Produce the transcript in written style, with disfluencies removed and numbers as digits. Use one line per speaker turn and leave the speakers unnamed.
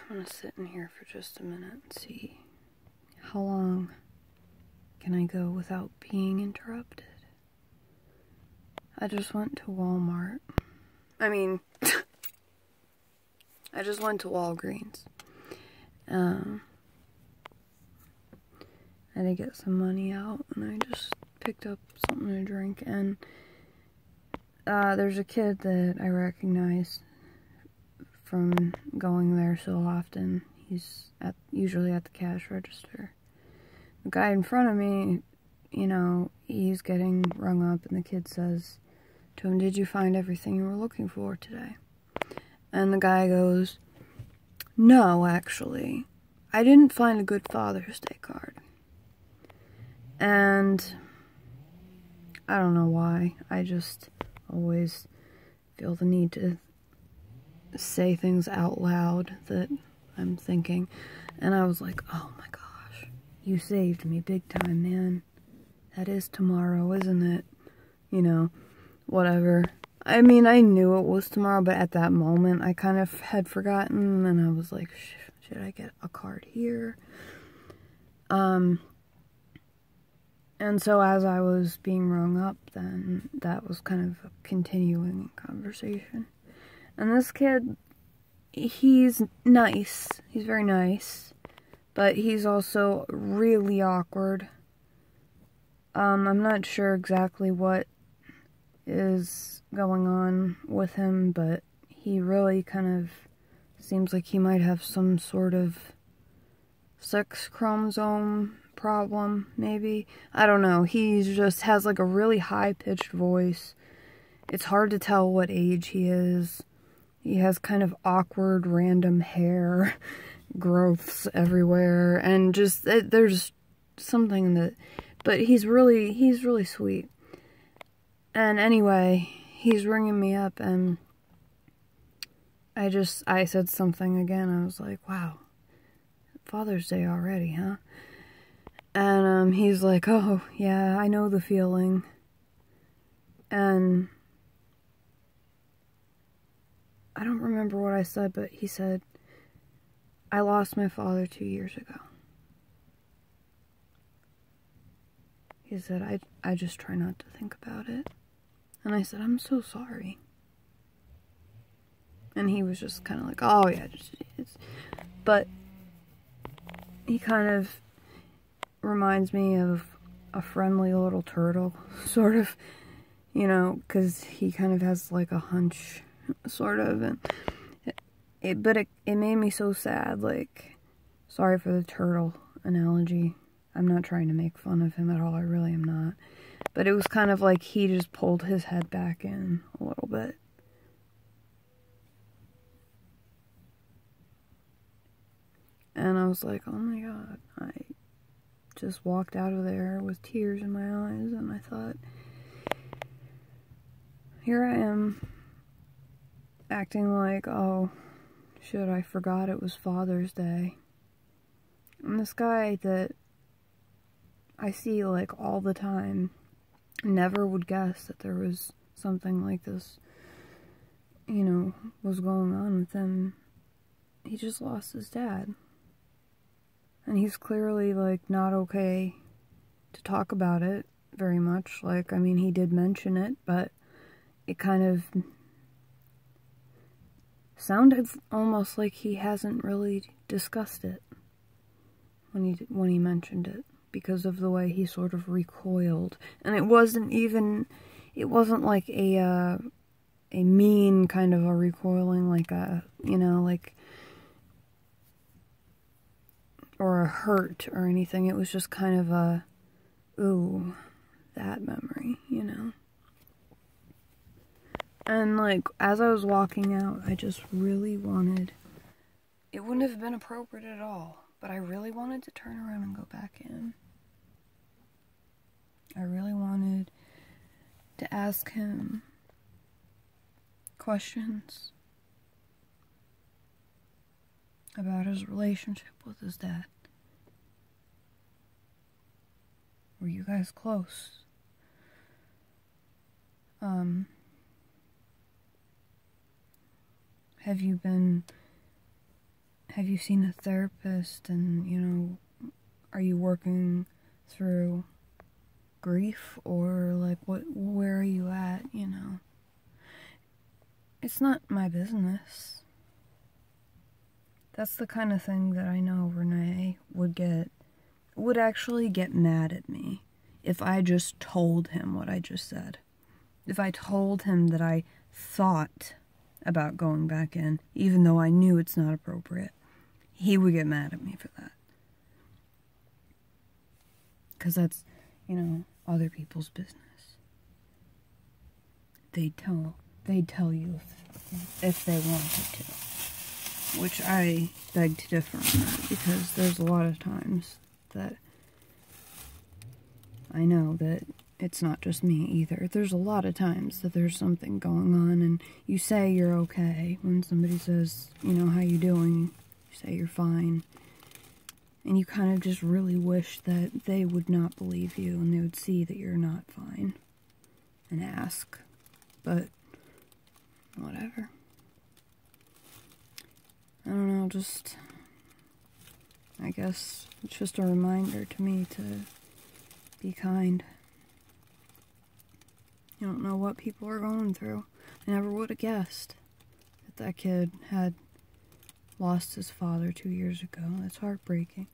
I'm gonna sit in here for just a minute and see how long can I go without being interrupted. I just went to Walmart. I mean, I just went to Walgreens. I had to get some money out, and I just picked up something to drink, and there's a kid that I recognize from going there so often. He's usually at the cash register. The guy in front of me, you know, he's getting rung up, and the kid says to him, "Did you find everything you were looking for today?" And the guy goes, "No, actually, I didn't find a good Father's Day card." And I don't know why. I just always feel the need to say things out loud that I'm thinking. And I was like, oh my gosh, you saved me big time, man. That is tomorrow, isn't it? You know, whatever. I mean, I knew it was tomorrow, but at that moment, I kind of had forgotten, and I was like, should I get a card here? And so as I was being rung up, then that was kind of a continuing conversation. And this kid, he's nice. He's very nice. But he's also really awkward. I'm not sure exactly what is going on with him, but he really kind of seems like he might have some sort of sex chromosome problem, maybe. I don't know. He just has like a really high-pitched voice. It's hard to tell what age he is. He has kind of awkward, random hair growths everywhere, and just there's something that, but he's really sweet. And anyway, he's ringing me up, and I said something again. I was like, wow, Father's Day already, huh? And he's like, oh, yeah, I know the feeling. And I don't remember what I said, but he said, I lost my father 2 years ago. He said, I just try not to think about it. And I said, I'm so sorry. And he was just kind of like, oh, yeah, but he kind of reminds me of a friendly little turtle, sort of, you know, because he kind of has like a hunch, sort of, and it made me so sad. Like, sorry for the turtle analogy. I'm not trying to make fun of him at all. I really am not. But it was kind of like he just pulled his head back in a little bit. And I was like, oh my god, I just walked out of there with tears in my eyes, and I thought, here I am, acting like, oh, shit, I forgot it was Father's Day. And this guy that I see, like, all the time, never would guess that there was something like this, you know, was going on with him. He just lost his dad. And he's clearly, like, not okay to talk about it very much. Like, I mean, he did mention it, but it kind of sounded almost like he hasn't really discussed it when he mentioned it, because of the way he sort of recoiled. And it wasn't like a mean kind of a recoiling, like a, you know, like, or a hurt or anything. It was just kind of a, ooh, that memory, you know. And like, as I was walking out, I just really wanted, it wouldn't have been appropriate at all, but I really wanted to turn around and go back in. I really wanted to ask him questions about his relationship with his dad. Were you guys close? Have have you seen a therapist, and, you know, are you working through grief, or, like, where are you at, you know? It's not my business. That's the kind of thing that I know Renee would actually get mad at me if I just told him what I just said. If I told him that I thought about going back in, even though I knew it's not appropriate, he would get mad at me for that. Because that's, you know, other people's business. They'd tell you if they wanted to. Which I beg to differ on that, because there's a lot of times that I know that it's not just me either. There's a lot of times that there's something going on, and you say you're okay when somebody says, you know, how you doing? You say you're fine. And you kind of just really wish that they would not believe you, and they would see that you're not fine and ask. But whatever. I don't know, just, I guess it's just a reminder to me to be kind. You don't know what people are going through. I never would have guessed that that kid had lost his father 2 years ago. That's heartbreaking.